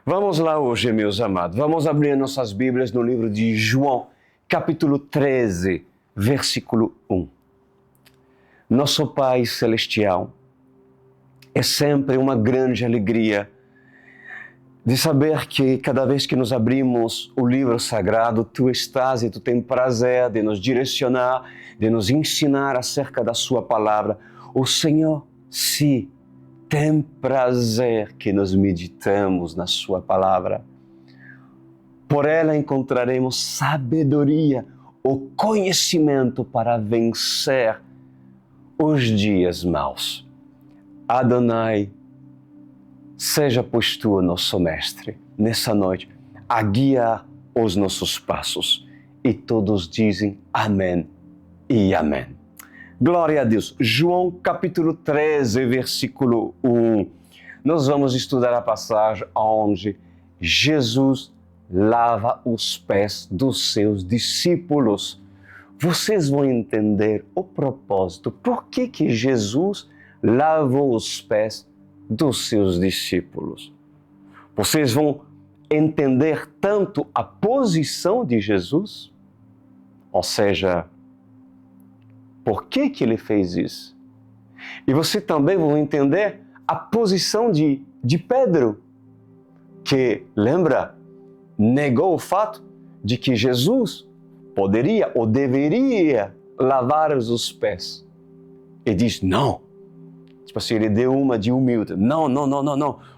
Vamos lá hoje, meus amados. Vamos abrir nossas Bíblias no livro de João, capítulo 13, versículo 1. Nosso Pai Celestial, é sempre uma grande alegria de saber que cada vez que nos abrimos o livro sagrado, Tu estás e Tu tens prazer de nos direcionar, de nos ensinar acerca da Sua palavra. O Senhor, sim, tem prazer que nos meditamos na Sua palavra. Por ela encontraremos sabedoria, o conhecimento para vencer os dias maus. Adonai, seja pois Tu o nosso mestre, nessa noite, a guiar os nossos passos. E todos dizem amém e amém. Glória a Deus. João capítulo 13, versículo 1. Nós vamos estudar a passagem onde Jesus lava os pés dos seus discípulos. Vocês vão entender o propósito. Por que Jesus lavou os pés dos seus discípulos? Vocês vão entender tanto a posição de Jesus, ou seja, por que ele fez isso? E você também vai entender a posição de Pedro, que, lembra, negou o fato de que Jesus poderia ou deveria lavar os pés. E diz, não. Tipo assim, ele deu uma de humilde. Não.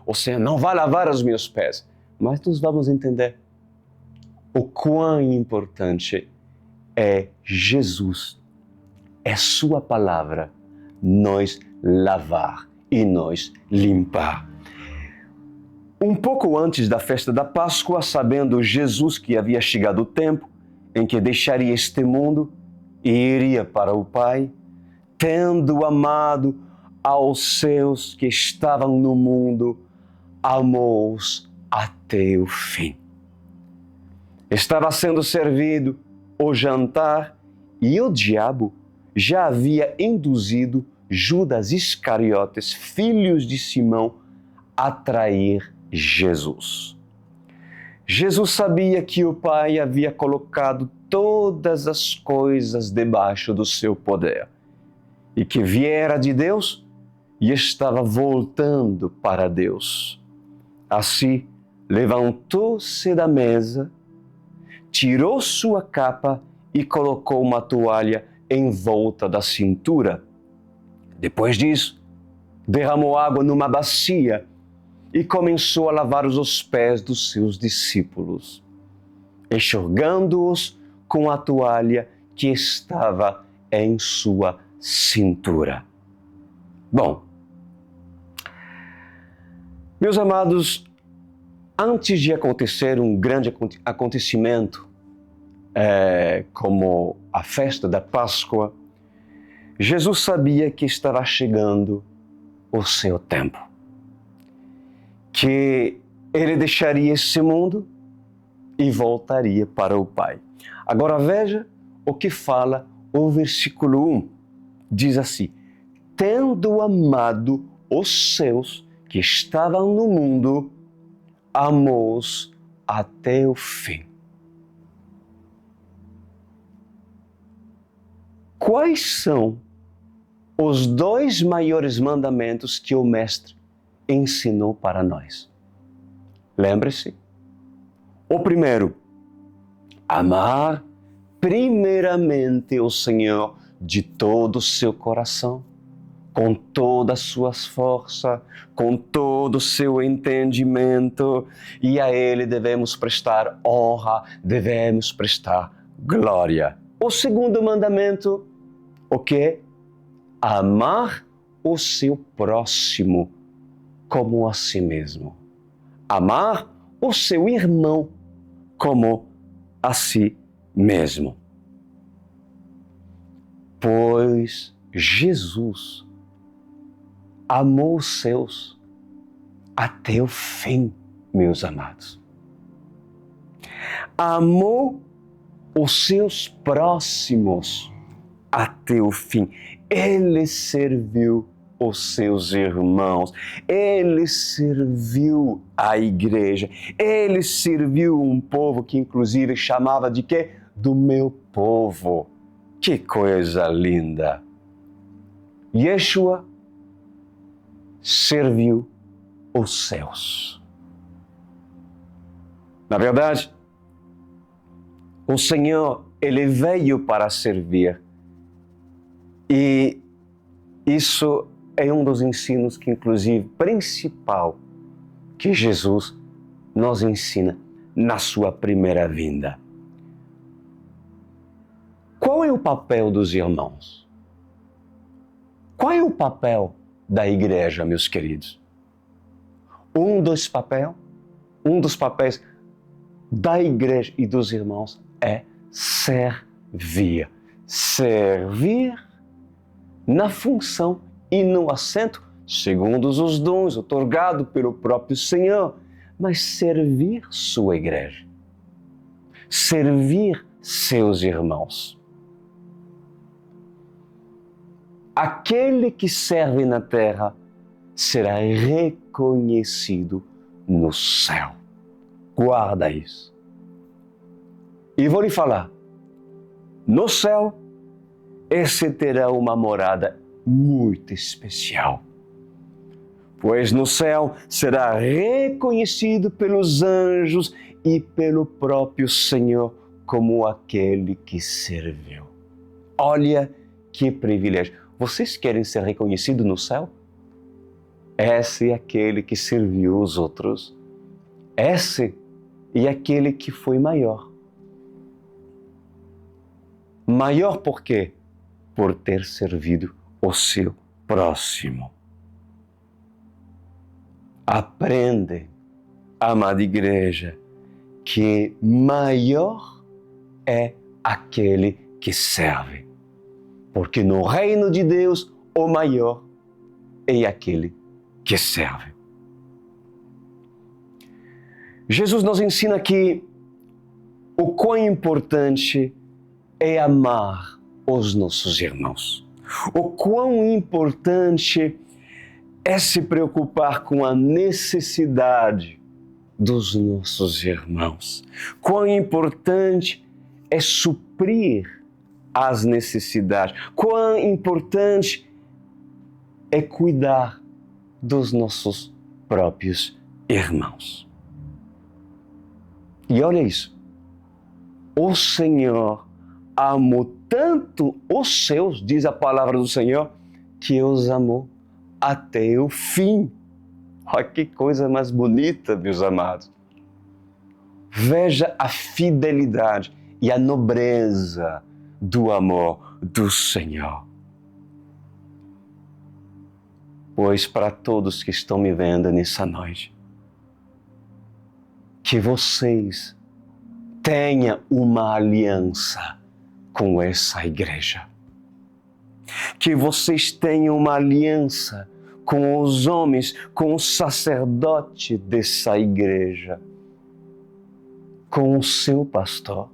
O Senhor não vai lavar os meus pés. Mas nós vamos entender o quão importante é Jesus, é Sua palavra, nós lavar e nós limpar. Um pouco antes da festa da Páscoa, sabendo Jesus que havia chegado o tempo em que deixaria este mundo e iria para o Pai, tendo amado aos seus que estavam no mundo, amou-os até o fim. Estava sendo servido o jantar e o diabo já havia induzido Judas Iscariotes, filhos de Simão, a trair Jesus. Jesus sabia que o Pai havia colocado todas as coisas debaixo do seu poder e que viera de Deus e estava voltando para Deus. Assim, levantou-se da mesa, tirou sua capa e colocou uma toalha em volta da cintura. Depois disso, derramou água numa bacia e começou a lavar os pés dos seus discípulos, enxugando-os com a toalha que estava em sua cintura. Bom, meus amados, antes de acontecer um grande acontecimento, como a festa da Páscoa, Jesus sabia que estava chegando o seu tempo, que ele deixaria esse mundo e voltaria para o Pai. Agora veja o que fala o versículo 1. Diz assim, tendo amado os seus que estavam no mundo, amou-os até o fim. Quais são os dois maiores mandamentos que o Mestre ensinou para nós? Lembre-se. O primeiro, amar primeiramente o Senhor de todo o seu coração, com todas as suas forças, com todo o seu entendimento, e a Ele devemos prestar honra, devemos prestar glória. O segundo mandamento, o quê? Amar o seu próximo como a si mesmo. Amar o seu irmão como a si mesmo. Pois Jesus amou os seus até o fim, meus amados. Amou os seus próximos até o fim. Ele serviu os seus irmãos. Ele serviu a igreja. Ele serviu um povo que inclusive chamava de quê? Do meu povo. Que coisa linda! Yeshua serviu os céus. Na verdade, o Senhor, Ele veio para servir. E isso é um dos ensinos que, inclusive, principal, que Jesus nos ensina na sua primeira vinda. Qual é o papel dos irmãos? Qual é o papel da igreja, meus queridos? Um dos papéis da igreja e dos irmãos é servir. Servir na função e no assento, segundo os dons outorgados pelo próprio Senhor, mas servir sua igreja. Servir seus irmãos. Aquele que serve na terra será reconhecido no céu. Guarda isso. E vou lhe falar, no céu, esse terá uma morada muito especial. Pois no céu será reconhecido pelos anjos e pelo próprio Senhor como aquele que serviu. Olha que privilégio. Vocês querem ser reconhecidos no céu? Esse é aquele que serviu os outros. Esse é aquele que foi maior. Maior por quê? Por ter servido o seu próximo. Aprende, amada igreja, que maior é aquele que serve. Porque no reino de Deus, o maior é aquele que serve. Jesus nos ensina que o quão importante é amar os nossos irmãos. O quão importante é se preocupar com a necessidade dos nossos irmãos. Quão importante é suprir as necessidades. Quão importante é cuidar dos nossos próprios irmãos. E olha isso. O Senhor amou tanto os seus, diz a palavra do Senhor, que os amou até o fim. Olha que coisa mais bonita, meus amados. Veja a fidelidade e a nobreza do amor do Senhor. Pois para todos que estão me vendo nessa noite, que vocês tenham uma aliança com essa igreja. Que vocês tenham uma aliança com os homens, com o sacerdote dessa igreja, com o seu pastor.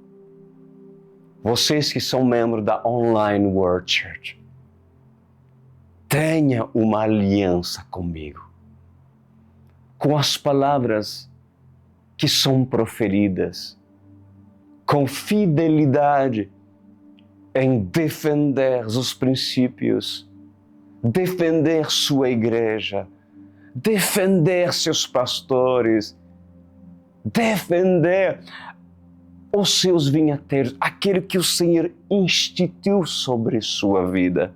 Vocês que são membros da Online World Church, tenha uma aliança comigo, com as palavras que são proferidas, com fidelidade em defender os princípios, defender sua igreja, defender seus pastores, defender os seus vinhateiros, aquele que o Senhor instituiu sobre sua vida.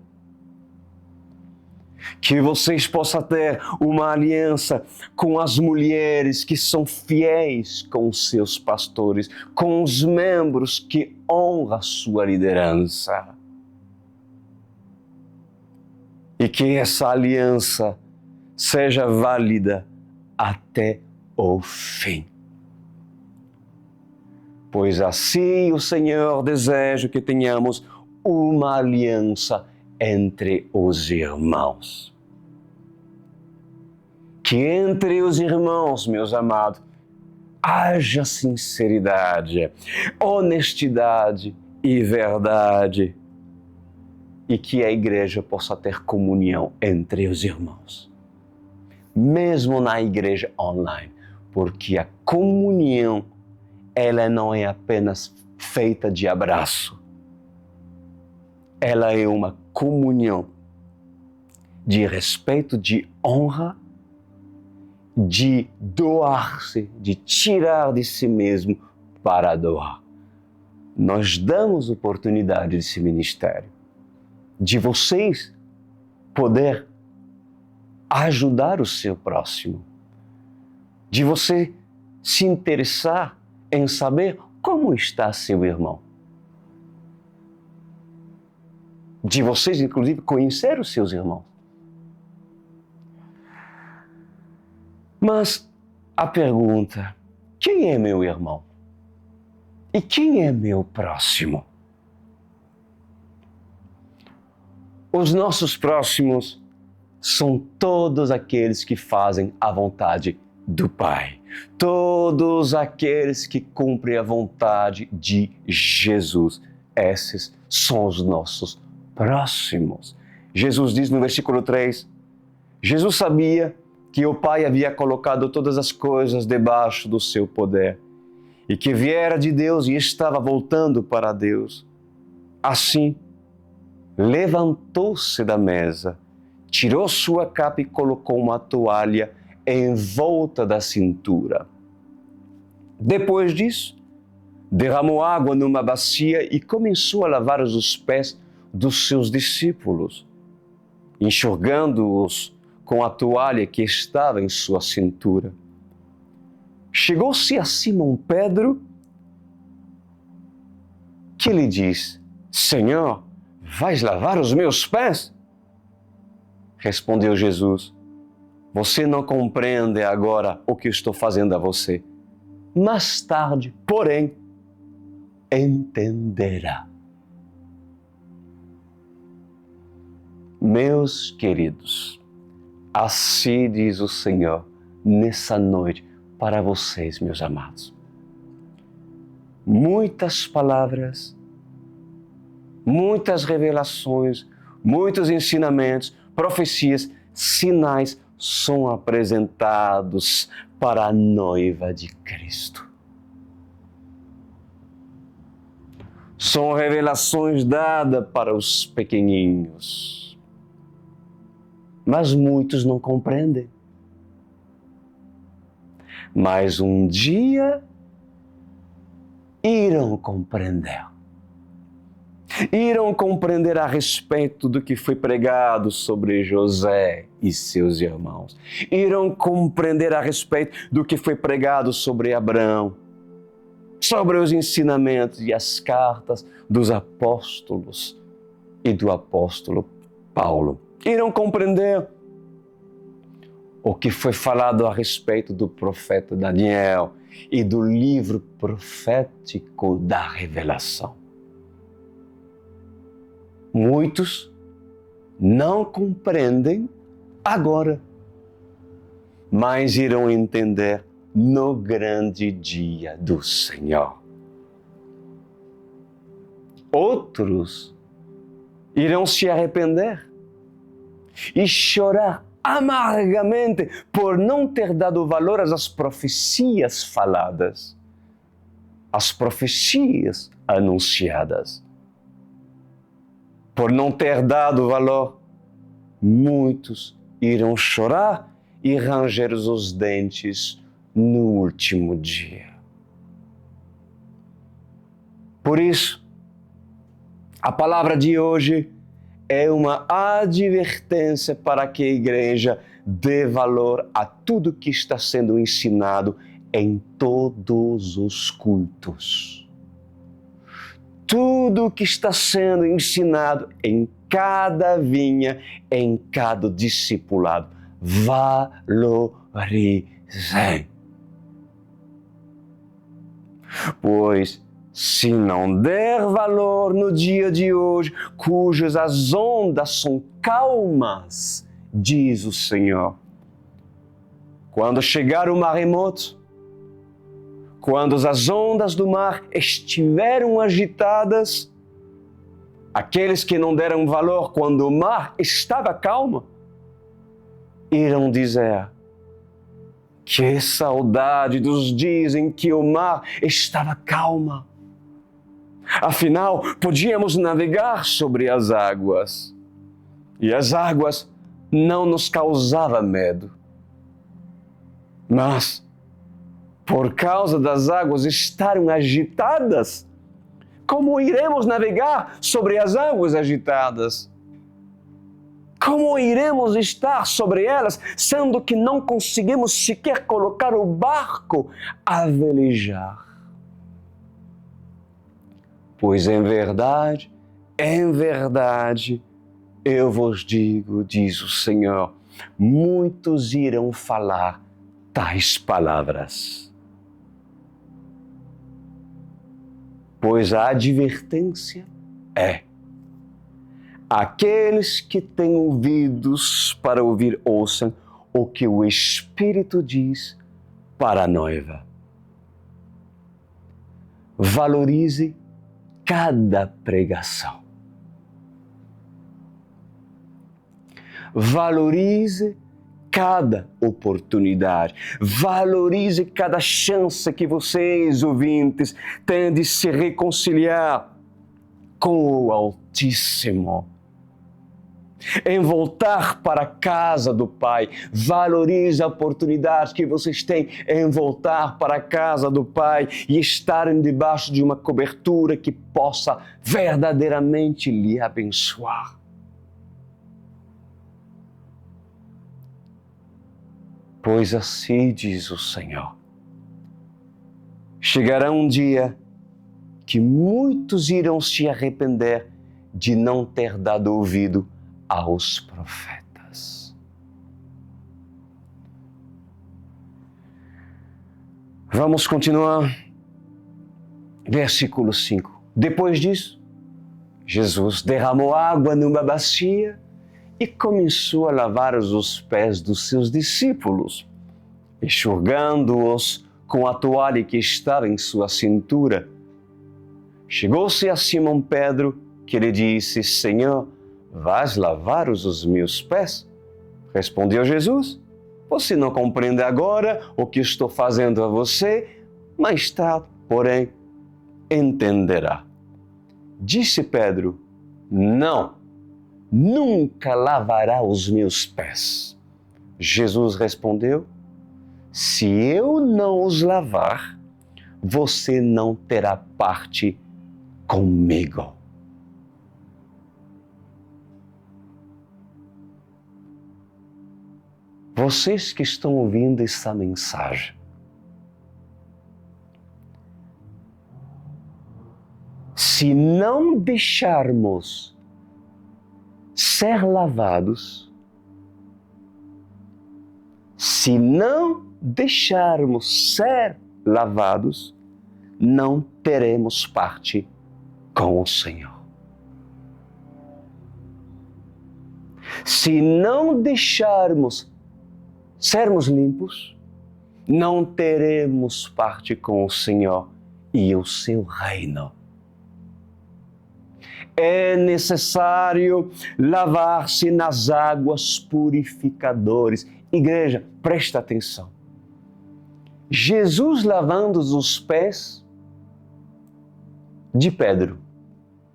Que vocês possam ter uma aliança com as mulheres que são fiéis com os seus pastores, com os membros que honram a sua liderança. E que essa aliança seja válida até o fim. Pois assim o Senhor deseja que tenhamos uma aliança entre os irmãos. Que entre os irmãos, meus amados, haja sinceridade, honestidade e verdade. e que a igreja possa ter comunhão entre os irmãos. Mesmo na igreja online, porque a comunhão, ela não é apenas feita de abraço. Ela é uma comunhão de respeito, de honra, de doar-se, de tirar de si mesmo para doar. Nós damos oportunidade desse ministério, de vocês poder ajudar o seu próximo, de você se interessar em saber como está seu irmão, de vocês, inclusive, conhecer os seus irmãos. Mas a pergunta, quem é meu irmão? E quem é meu próximo? Os nossos próximos são todos aqueles que fazem a vontade do Pai. Todos aqueles que cumprem a vontade de Jesus. Esses são os nossos próximos. Jesus diz no versículo 3, Jesus sabia que o Pai havia colocado todas as coisas debaixo do seu poder e que viera de Deus e estava voltando para Deus. Assim, levantou-se da mesa, tirou sua capa e colocou uma toalha em volta da cintura. Depois disso, derramou água numa bacia e começou a lavar os pés dos seus discípulos, enxugando-os com a toalha que estava em sua cintura. Chegou-se a Simão Pedro, que lhe disse: Senhor, vais lavar os meus pés? Respondeu Jesus: você não compreende agora o que estou fazendo a você. Mais tarde, porém, entenderá. Meus queridos, assim diz o Senhor nessa noite para vocês, meus amados. Muitas palavras, muitas revelações, muitos ensinamentos, profecias, sinais são apresentados para a noiva de Cristo. São revelações dadas para os pequenininhos. Mas muitos não compreendem. Mas um dia irão compreender. Irão compreender a respeito do que foi pregado sobre José e seus irmãos. Irão compreender a respeito do que foi pregado sobre Abraão, sobre os ensinamentos e as cartas dos apóstolos e do apóstolo Paulo. Irão compreender o que foi falado a respeito do profeta Daniel e do livro profético da Revelação. Muitos não compreendem agora, mas irão entender no grande dia do Senhor. Outros irão se arrepender e chorar amargamente por não ter dado valor às profecias faladas, às profecias anunciadas. Por não ter dado valor, muitos irão chorar e ranger os dentes no último dia. Por isso, a palavra de hoje é uma advertência para que a igreja dê valor a tudo que está sendo ensinado em todos os cultos. Tudo que está sendo ensinado em cada vinha, em cada discipulado. Valorizem. Pois, se não der valor no dia de hoje, cujas as ondas são calmas, diz o Senhor, quando chegar o maremoto, quando as ondas do mar estiveram agitadas, Aqueles que não deram valor quando o mar estava calmo, irão dizer: que saudade dos dias em que o mar estava calmo. Afinal, podíamos navegar sobre as águas. E as águas não nos causavam medo. Mas, por causa das águas estarem agitadas, como iremos navegar sobre as águas agitadas? Como iremos estar sobre elas, sendo que não conseguimos sequer colocar o barco a velejar? Pois em verdade, eu vos digo, diz o Senhor, muitos irão falar tais palavras. Pois a advertência é: aqueles que têm ouvidos para ouvir, ouçam o que o Espírito diz para a noiva. Valorize cada pregação. Valorize cada oportunidade. Valorize cada chance que vocês, ouvintes, têm de se reconciliar com o Altíssimo. Em voltar para a casa do Pai. Valorize a oportunidade que vocês têm em voltar para a casa do Pai e estarem debaixo de uma cobertura que possa verdadeiramente lhe abençoar. Pois assim diz o Senhor: chegará um dia que muitos irão se arrepender de não ter dado ouvido aos profetas. Vamos continuar. Versículo 5. Depois disso, Jesus derramou água numa bacia e começou a lavar os pés dos seus discípulos, enxugando-os com a toalha que estava em sua cintura. Chegou-se a Simão Pedro, que lhe disse: Senhor, vais lavar os meus pés? Respondeu Jesus: você não compreende agora o que estou fazendo a você, mais tarde, porém, entenderá. Disse Pedro: não, nunca lavará os meus pés. Jesus respondeu: se eu não os lavar, você não terá parte comigo. Vocês que estão ouvindo essa mensagem, se não deixarmos ser lavados, se não deixarmos ser lavados, não teremos parte com o Senhor. Se não deixarmos sermos limpos, não teremos parte com o Senhor e o seu reino. É necessário lavar-se nas águas purificadoras. Igreja, presta atenção. Jesus lavando os pés de Pedro.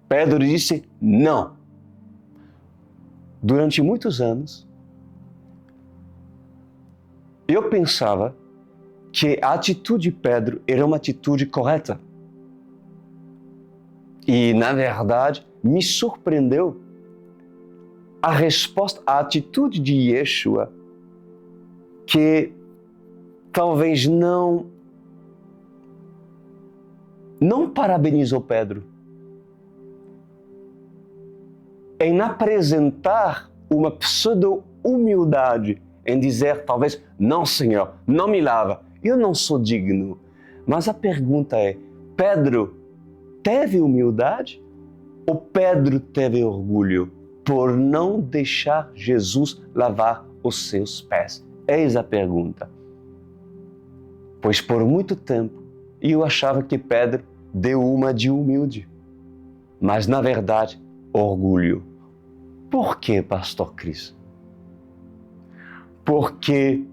Pedro disse não. Durante muitos anos, eu pensava que a atitude de Pedro era uma atitude correta. E, na verdade, me surpreendeu a resposta, a atitude de Yeshua, que talvez não parabenizou Pedro em apresentar uma pseudo-humildade, em dizer talvez, não Senhor, não me lava, eu não sou digno. Mas a pergunta é, Pedro teve humildade ou Pedro teve orgulho por não deixar Jesus lavar os seus pés? Eis a pergunta. Pois por muito tempo eu achava que Pedro deu uma de humilde, mas na verdade orgulho. Por quê, pastor Cris? Porque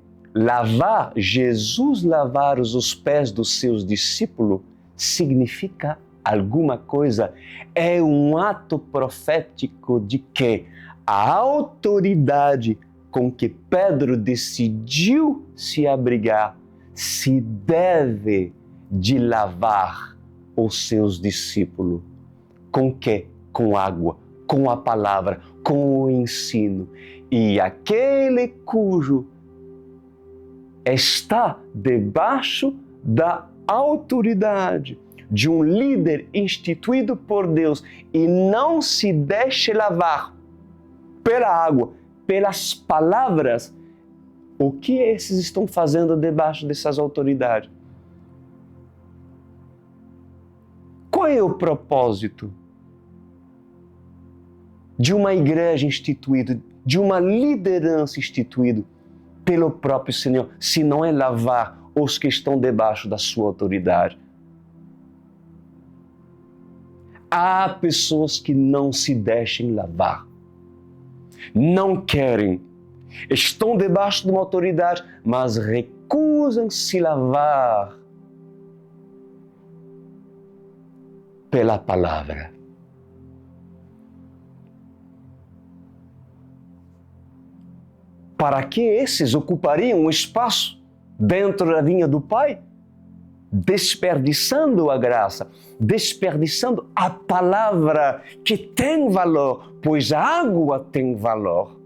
Jesus lavar os pés dos seus discípulos significa alguma coisa. É um ato profético de que a autoridade com que Pedro decidiu se abrigar se deve de lavar os seus discípulos. Com quê? Com água, com a palavra, com o ensino. E aquele cujo está debaixo da autoridade de um líder instituído por Deus e não se deixe lavar pela água, pelas palavras, o que esses estão fazendo debaixo dessas autoridades? Qual é o propósito de uma igreja instituída, de uma liderança instituída pelo próprio Senhor, se não é lavar os que estão debaixo da sua autoridade? Há pessoas que não se deixem lavar, não querem, estão debaixo de uma autoridade, mas recusam se lavar pela palavra. Para que esses ocupariam um espaço dentro da vinha do Pai? Desperdiçando a graça, desperdiçando a palavra que tem valor, pois a água tem valor.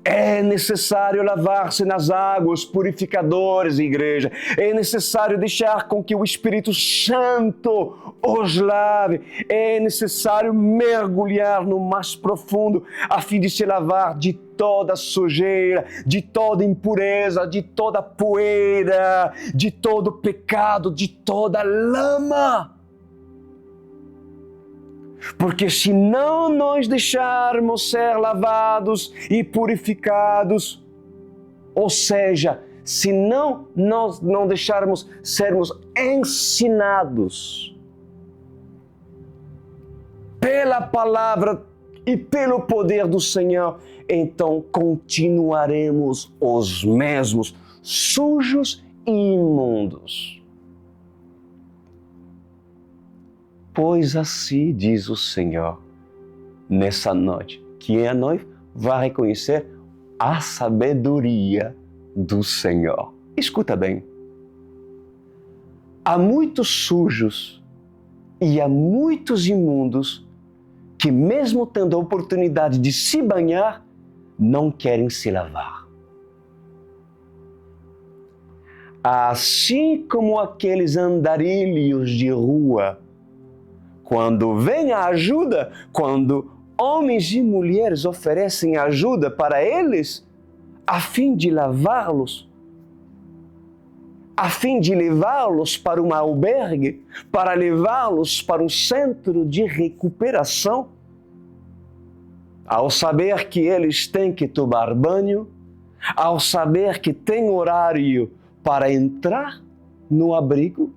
É necessário lavar-se nas águas purificadoras, igreja. É necessário deixar com que o Espírito Santo os lave. É necessário mergulhar no mais profundo a fim de se lavar de toda sujeira, de toda impureza, de toda poeira, de todo pecado, de toda lama. Porque se não nós deixarmos ser lavados e purificados, ou seja, se não nós não deixarmos sermos ensinados pela palavra e pelo poder do Senhor, então continuaremos os mesmos, sujos e imundos. Pois assim diz o Senhor, nessa noite, que a noiva vai reconhecer a sabedoria do Senhor. Escuta bem, há muitos sujos e há muitos imundos que, mesmo tendo a oportunidade de se banhar, não querem se lavar. Assim como aqueles andarilhos de rua, quando vem a ajuda, quando homens e mulheres oferecem ajuda para eles, a fim de lavá-los, a fim de levá-los para um albergue, para levá-los para um centro de recuperação, ao saber que eles têm que tomar banho, ao saber que tem horário para entrar no abrigo,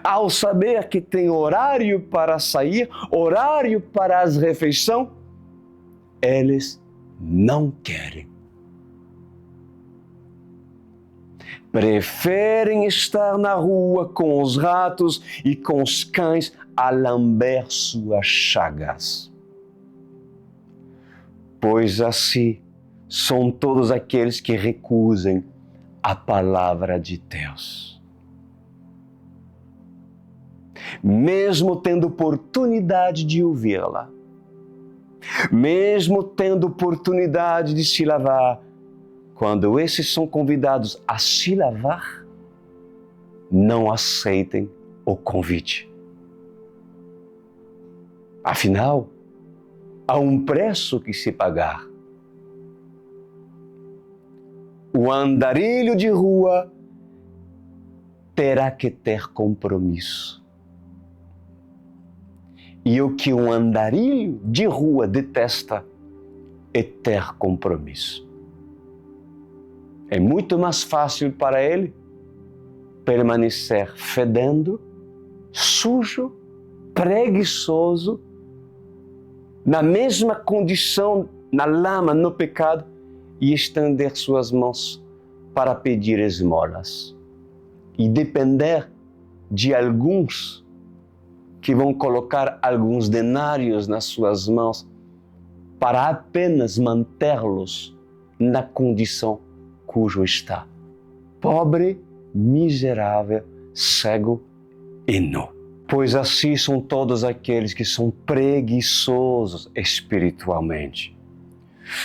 ao saber que tem horário para sair, horário para as refeições, eles não querem. Preferem estar na rua com os ratos e com os cães a lamber suas chagas. Pois assim são todos aqueles que recusam a palavra de Deus. Mesmo tendo oportunidade de ouvi-la, mesmo tendo oportunidade de se lavar, quando esses são convidados a se lavar, não aceitem o convite. Afinal, há um preço que se pagar. O andarilho de rua terá que ter compromisso. E o que um andarilho de rua detesta é ter compromisso. É muito mais fácil para ele permanecer fedendo, sujo, preguiçoso, na mesma condição, na lama, no pecado, e estender suas mãos para pedir esmolas. E depender de alguns que vão colocar alguns denários nas suas mãos para apenas mantê-los na condição cujo está. Pobre, miserável, cego e nu. Pois assim são todos aqueles que são preguiçosos espiritualmente.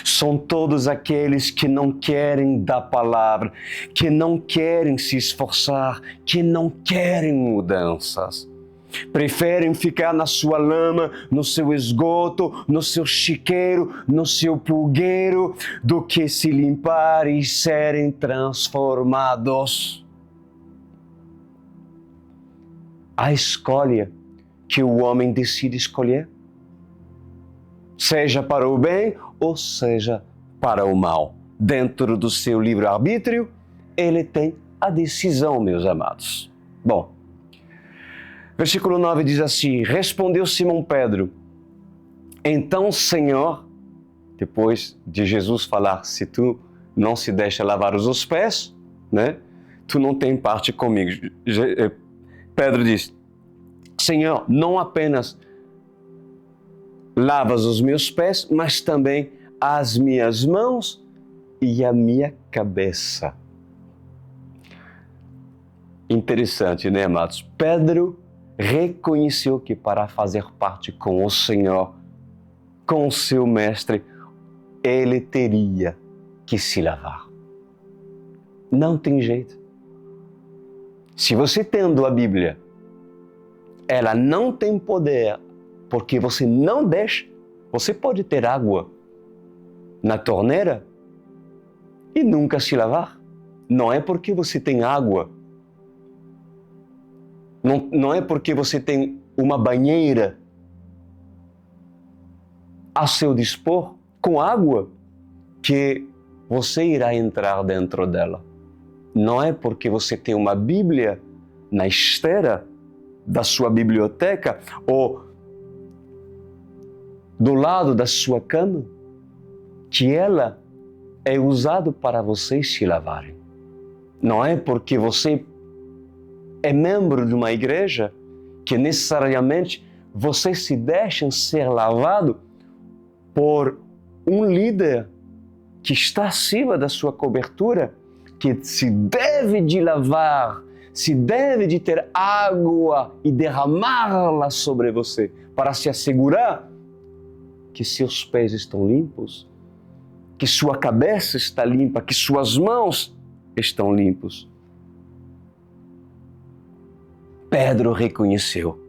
São todos aqueles que não querem da palavra, que não querem se esforçar, que não querem mudanças. Preferem ficar na sua lama, no seu esgoto, no seu chiqueiro, no seu pulgueiro, do que se limpar e serem transformados. A escolha que o homem decide escolher, seja para o bem ou seja para o mal. Dentro do seu livre-arbítrio, ele tem a decisão, meus amados. Bom, versículo 9 diz assim: respondeu Simão Pedro, então, Senhor, depois de Jesus falar, se tu não se deixa lavar os pés, né, tu não tem parte comigo. Pedro diz, Senhor, não apenas lavas os meus pés, mas também as minhas mãos e a minha cabeça. Interessante, né, amados? Pedro reconheceu que para fazer parte com o Senhor, com o seu mestre, ele teria que se lavar. Não tem jeito. Se você tendo a Bíblia, ela não tem poder, porque você não deixa, você pode ter água na torneira e nunca se lavar. Não é porque você tem água, não é porque você tem uma banheira a seu dispor com água que você irá entrar dentro dela. Não é porque você tem uma Bíblia na esteira da sua biblioteca ou do lado da sua cama que ela é usada para vocês se lavarem. Não é porque você é membro de uma igreja que necessariamente você se deixa ser lavado por um líder que está acima da sua cobertura, que se deve de lavar, se deve de ter água e derramá-la sobre você para se assegurar que seus pés estão limpos, que sua cabeça está limpa, que suas mãos estão limpos. Pedro reconheceu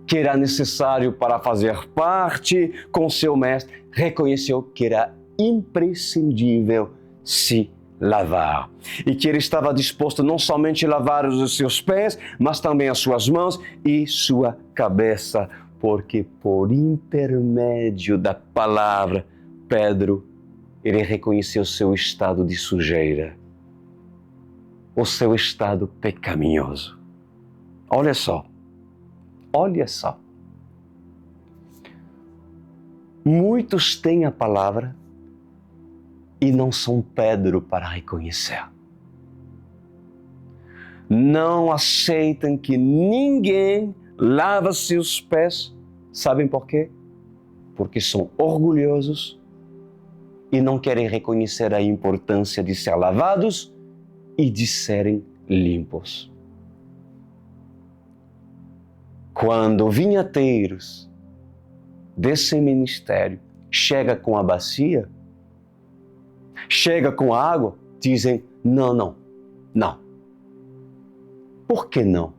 que era necessário para fazer parte com seu mestre, reconheceu que era imprescindível se lavar. E que ele estava disposto não somente a lavar os seus pés, mas também as suas mãos e sua cabeça, porque por intermédio da palavra, Pedro, ele reconheceu seu estado de sujeira, o seu estado pecaminoso. Olha só. Muitos têm a palavra e não são Pedro para reconhecer. Não aceitam que ninguém lava seus pés. Sabem por quê? Porque são orgulhosos e não querem reconhecer a importância de ser lavados e de serem limpos. Quando vinhateiros desse ministério chegam com a bacia, chega com a água, dizem, não. Por que não?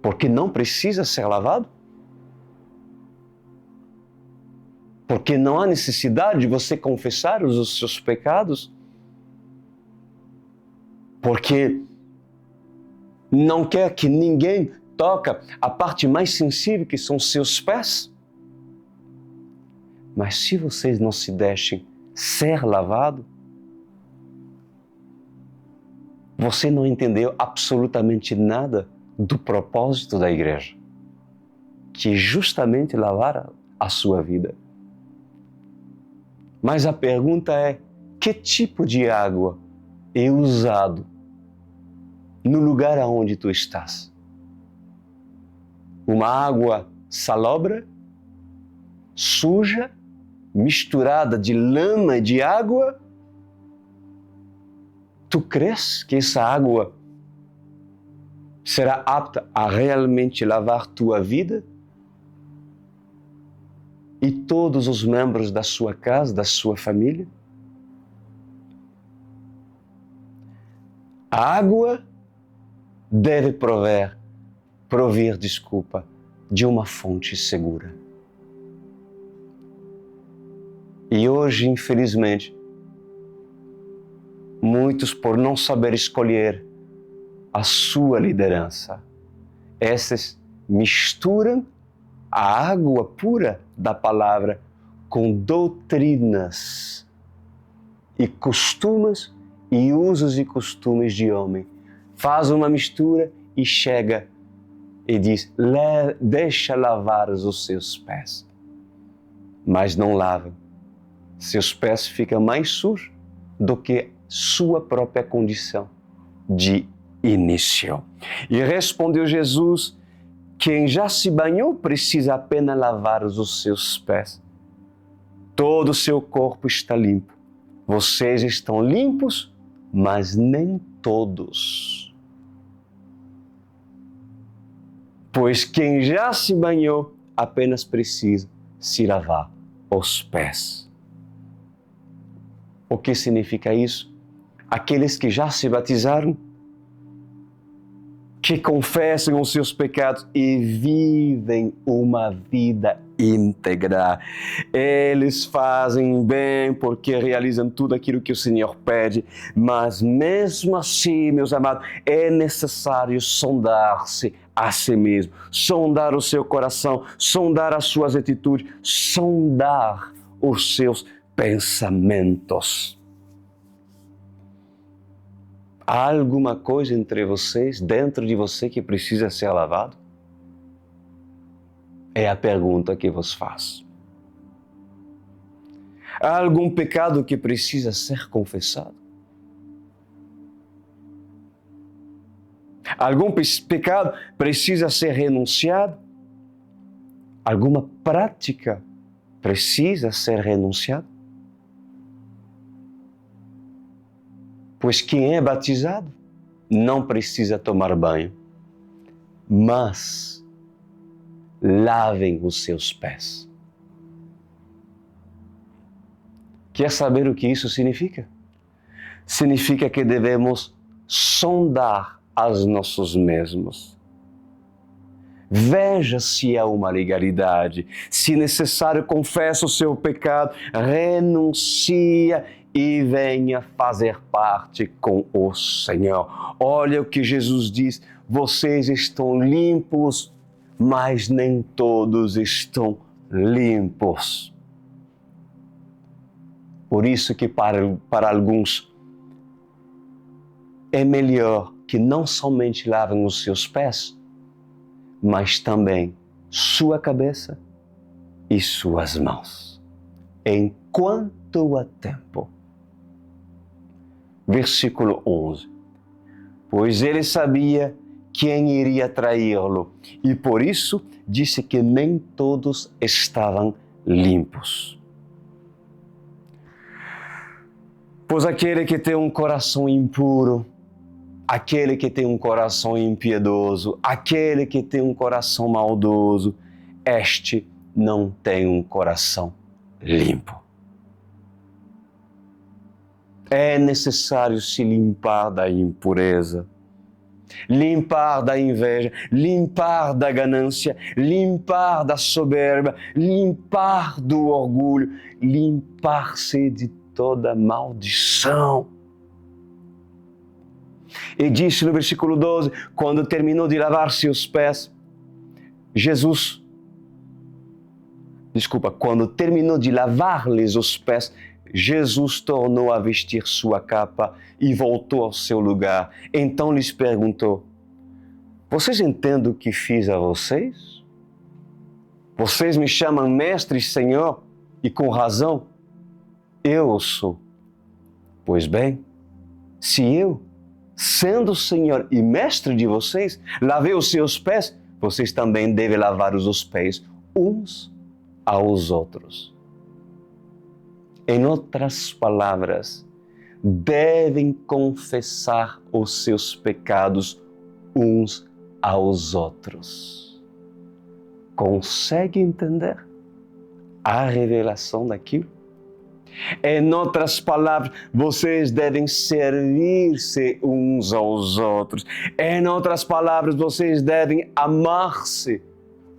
Porque não precisa ser lavado? Porque não há necessidade de você confessar os seus pecados? Porque não quer que ninguém toca a parte mais sensível, que são os seus pés? Mas se vocês não se deixem ser lavado, você não entendeu absolutamente nada do propósito da igreja, que é justamente lavar a sua vida. Mas a pergunta é, que tipo de água é usado no lugar aonde tu estás? Uma água salobra, suja, misturada de lama e de água? Tu crês que essa água será apta a realmente lavar tua vida e todos os membros da sua casa, da sua família? A água deve provir, de uma fonte segura. E hoje, infelizmente, muitos, por não saber escolher a sua liderança, esses misturam a água pura da palavra com doutrinas e costumes e usos e costumes de homem. Faz uma mistura e chega e diz, deixa lavar os seus pés. Mas não lavam. Seus pés ficam mais sujos do que sua própria condição de início. E respondeu Jesus, quem já se banhou precisa apenas lavar os seus pés. Todo o seu corpo está limpo. Vocês estão limpos, mas nem todos. Pois quem já se banhou apenas precisa se lavar os pés. O que significa isso? Aqueles que já se batizaram, que confessam os seus pecados e vivem uma vida íntegra. Eles fazem bem porque realizam tudo aquilo que o Senhor pede, mas mesmo assim, meus amados, é necessário sondar-se a si mesmo, sondar o seu coração, sondar as suas atitudes, sondar os seus pensamentos. Há alguma coisa entre vocês, dentro de você, que precisa ser lavado? É a pergunta que vos faço. Há algum pecado que precisa ser confessado? Algum pecado precisa ser renunciado? Alguma prática precisa ser renunciada? Pois quem é batizado não precisa tomar banho, mas lavem os seus pés. Quer saber o que isso significa? Significa que devemos sondar a nós mesmos. Veja se há uma legalidade. Se necessário, confessa o seu pecado, renuncia e venha fazer parte com o Senhor. Olha o que Jesus diz, vocês estão limpos, mas nem todos estão limpos. Por isso que para alguns é melhor que não somente lavem os seus pés, mas também sua cabeça e suas mãos, enquanto há tempo. Versículo 11. Pois ele sabia quem iria traí-lo e por isso disse que nem todos estavam limpos. Pois aquele que tem um coração impuro, aquele que tem um coração impiedoso, aquele que tem um coração maldoso, este não tem um coração limpo. É necessário se limpar da impureza, limpar da inveja, limpar da ganância, limpar da soberba, limpar do orgulho, limpar-se de toda maldição. E disse no versículo 12, quando terminou de lavar seus pés, quando terminou de lavar-lhes os pés, Jesus tornou a vestir sua capa e voltou ao seu lugar. Então lhes perguntou, vocês entendem o que fiz a vocês? Vocês me chamam mestre e Senhor, e com razão, eu o sou. Pois bem, se eu, sendo Senhor e mestre de vocês, lavei os seus pés, vocês também devem lavar os pés uns aos outros. Em outras palavras, devem confessar os seus pecados uns aos outros. Consegue entender a revelação daquilo? Em outras palavras, vocês devem servir-se uns aos outros. Em outras palavras, vocês devem amar-se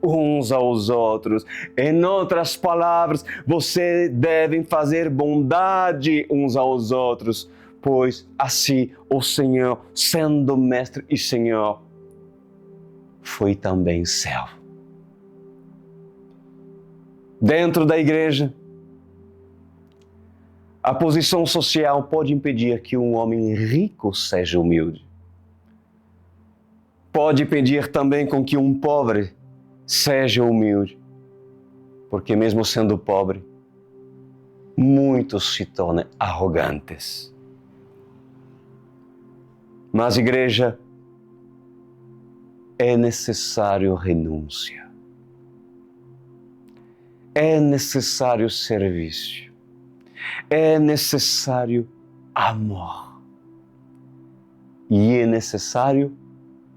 uns aos outros. Em outras palavras, vocês devem fazer bondade uns aos outros, pois assim o Senhor, sendo mestre e Senhor, foi também servo. Dentro da igreja, a posição social pode impedir que um homem rico seja humilde. Pode impedir também com que um pobre seja humilde, porque mesmo sendo pobre, muitos se tornam arrogantes. Mas, igreja, é necessário renúncia. É necessário serviço. É necessário amor. E é necessário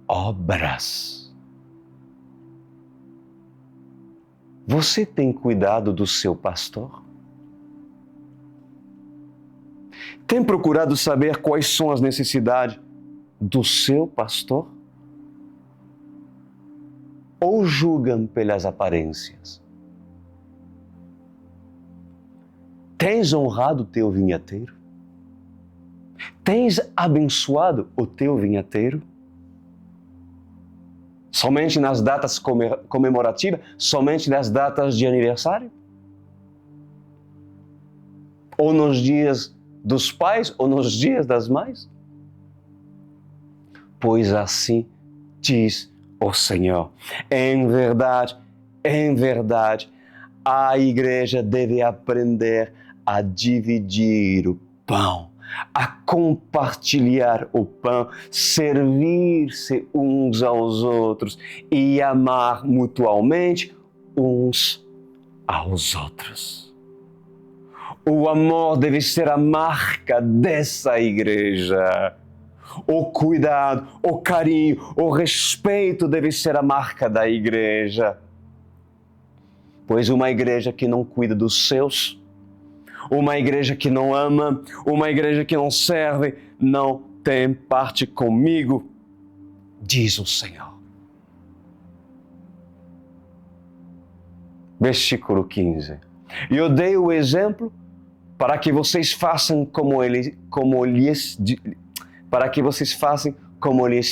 obras. Você tem cuidado do seu pastor? Tem procurado saber quais são as necessidades do seu pastor? Ou julgam pelas aparências? Tens honrado o teu vinhateiro? Tens abençoado o teu vinhateiro? Somente nas datas comemorativas? Somente nas datas de aniversário? Ou nos dias dos pais? Ou nos dias das mães? Pois assim diz o Senhor. Em verdade, a igreja deve aprender a dividir o pão, a compartilhar o pão, servir-se uns aos outros e amar mutuamente uns aos outros. O amor deve ser a marca dessa igreja. O cuidado, o carinho, o respeito deve ser a marca da igreja. Pois uma igreja que não cuida dos seus, uma igreja que não ama, uma igreja que não serve, não tem parte comigo, diz o Senhor. Versículo 15. E eu dei o exemplo para que vocês façam como lhes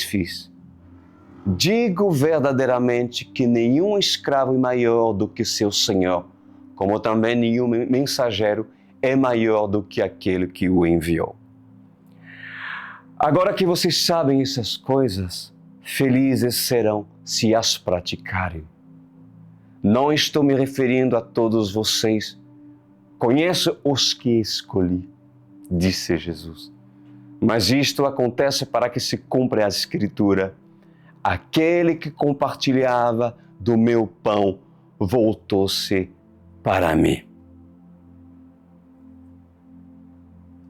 fiz. Digo verdadeiramente que nenhum escravo é maior do que seu senhor, como também nenhum mensageiro é maior do que aquele que o enviou. Agora que vocês sabem essas coisas, felizes serão se as praticarem. Não estou me referindo a todos vocês. Conheço os que escolhi, disse Jesus. Mas isto acontece para que se cumpra a Escritura. Aquele que compartilhava do meu pão voltou-se para mim.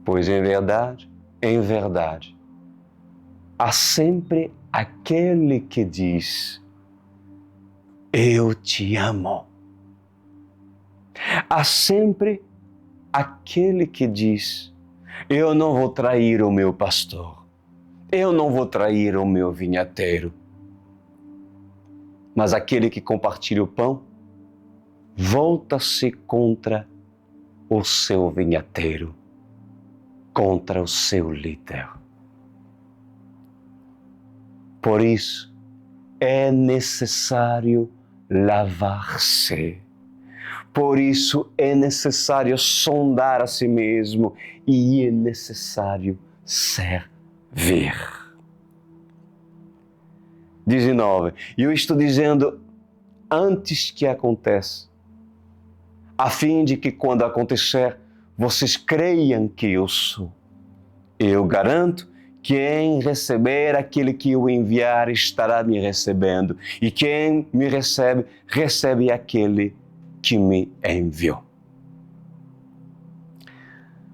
Pois em verdade, há sempre aquele que diz: eu te amo. Há sempre aquele que diz: eu não vou trair o meu pastor. Eu não vou trair o meu vinhateiro. Mas aquele que compartilha o pão volta-se contra o seu vinhateiro, contra o seu líder. Por isso, é necessário lavar-se. Por isso, é necessário sondar a si mesmo e é necessário servir. 19. E eu estou dizendo antes que aconteça, a fim de que quando acontecer, vocês creiam que eu sou. Eu garanto que quem receber aquele que eu enviar estará me recebendo, e quem me recebe, recebe aquele que me enviou.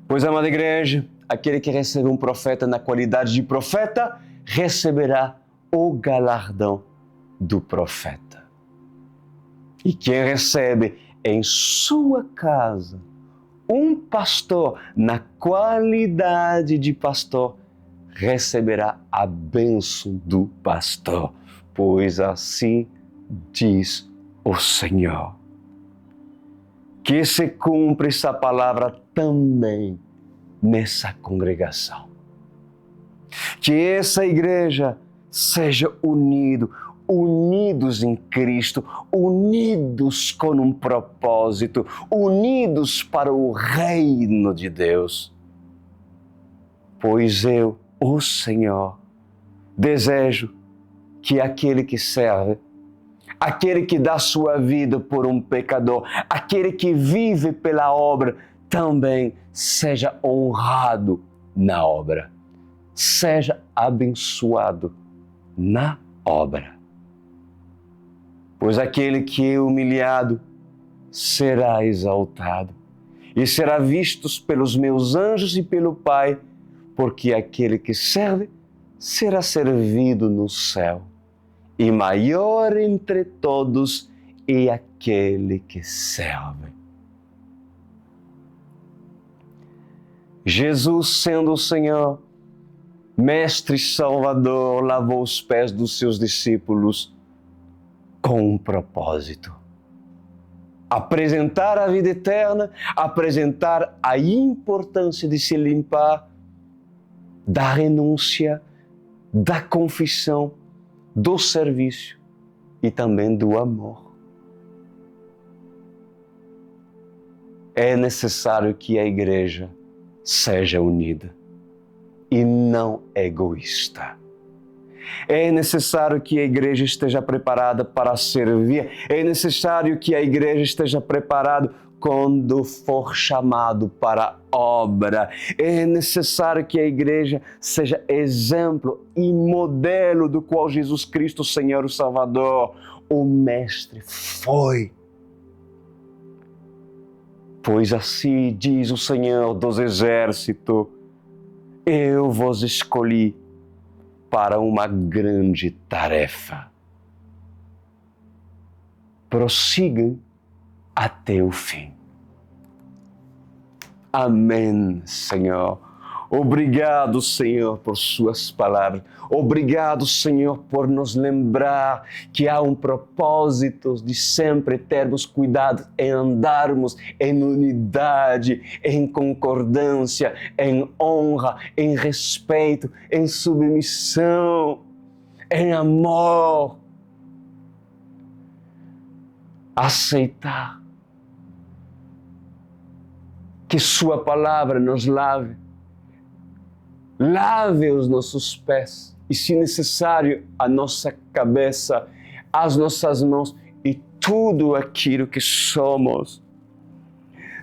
Pois, amada igreja, aquele que recebe um profeta na qualidade de profeta, receberá o galardão do profeta. E quem recebe em sua casa um pastor na qualidade de pastor, receberá a bênção do pastor, pois assim diz o Senhor. Que se cumpra essa palavra também nessa congregação. Que essa igreja seja unidos em Cristo, unidos com um propósito, unidos para o reino de Deus. Pois eu, o Senhor, desejo que aquele que serve, aquele que dá sua vida por um pecador, aquele que vive pela obra, também seja honrado na obra, seja abençoado na obra. Pois aquele que é humilhado será exaltado e será visto pelos meus anjos e pelo Pai, porque aquele que serve será servido no céu. E maior entre todos é aquele que serve. Jesus, sendo o Senhor, Mestre e Salvador, lavou os pés dos seus discípulos com um propósito: apresentar a vida eterna, apresentar a importância de se limpar da renúncia, da confissão, do serviço e também do amor. É necessário que a igreja seja unida e não egoísta. É necessário que a igreja esteja preparada para servir. É necessário que a igreja esteja preparada quando for chamado para a obra. É necessário que a igreja seja exemplo e modelo do qual Jesus Cristo, Senhor e Salvador, o Mestre, foi. Pois assim diz o Senhor dos Exércitos: eu vos escolhi para uma grande tarefa. Prossigam até o fim. Amém, Senhor. Obrigado, Senhor, por suas palavras. Obrigado, Senhor, por nos lembrar que há um propósito de sempre termos cuidado em andarmos em unidade, em concordância, em honra, em respeito, em submissão, em amor. Aceitar que sua palavra nos lave os nossos pés e, se necessário, a nossa cabeça, as nossas mãos e tudo aquilo que somos.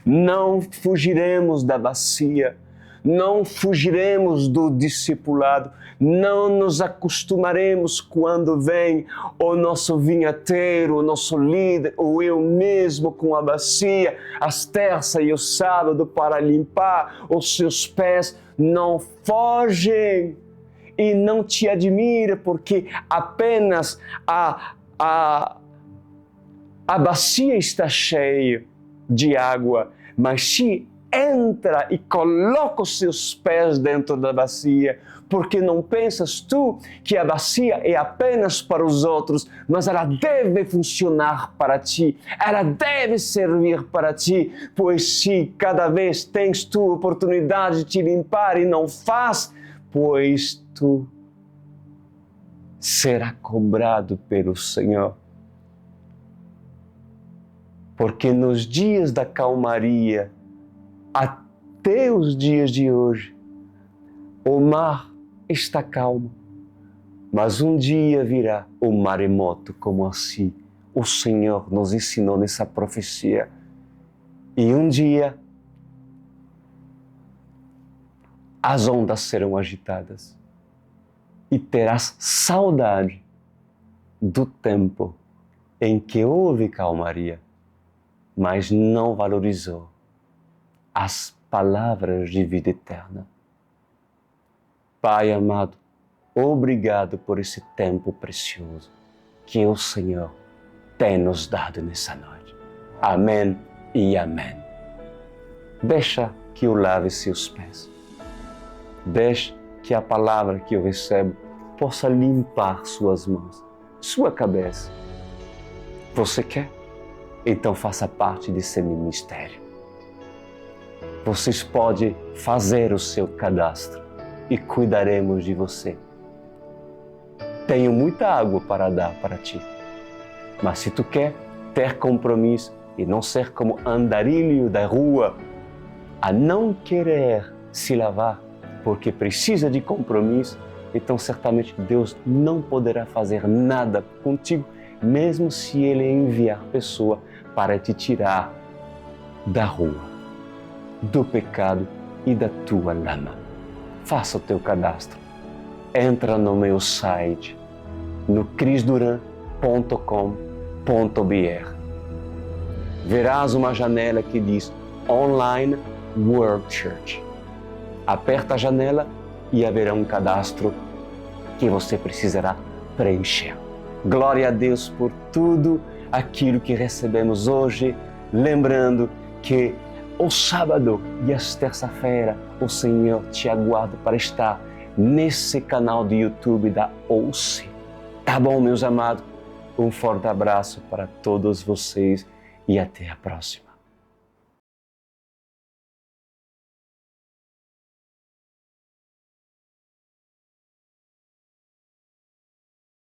Não fugiremos da bacia, não fugiremos do discipulado, não nos acostumaremos quando vem o nosso vinhateiro, o nosso líder, ou eu mesmo com a bacia, às terças e o sábado para limpar os seus pés. Não fogem e não te admira, porque apenas a bacia está cheia de água, mas se entra e coloca os seus pés dentro da bacia, porque não pensas tu que a bacia é apenas para os outros, mas ela deve funcionar para ti, ela deve servir para ti, pois se cada vez tens tu oportunidade de te limpar e não faz, pois tu será cobrado pelo Senhor. Porque nos dias da calmaria, até os dias de hoje, o mar está calmo, mas um dia virá o maremoto, como assim o Senhor nos ensinou nessa profecia. E um dia, as ondas serão agitadas e terás saudade do tempo em que houve calmaria, mas não valorizou as palavras de vida eterna. Pai amado, obrigado por esse tempo precioso que o Senhor tem nos dado nessa noite. Amém e amém. Deixa que eu lave seus pés. Deixa que a palavra que eu recebo possa limpar suas mãos, sua cabeça. Você quer? Então faça parte desse ministério. Vocês podem fazer o seu cadastro e cuidaremos de você. Tenho muita água para dar para ti, mas se tu quer ter compromisso e não ser como andarilho da rua, a não querer se lavar porque precisa de compromisso, então certamente Deus não poderá fazer nada contigo, mesmo se Ele enviar pessoa para te tirar da rua, do pecado e da tua lama. Faça o teu cadastro. Entra no meu site, no crisduran.com.br. Verás uma janela que diz Online World Church. Aperta a janela e haverá um cadastro que você precisará preencher. Glória a Deus por tudo aquilo que recebemos hoje, lembrando que o sábado e as terça-feira o Senhor te aguarda para estar nesse canal do YouTube da Ouça. Tá bom, meus amados? Um forte abraço para todos vocês e até a próxima.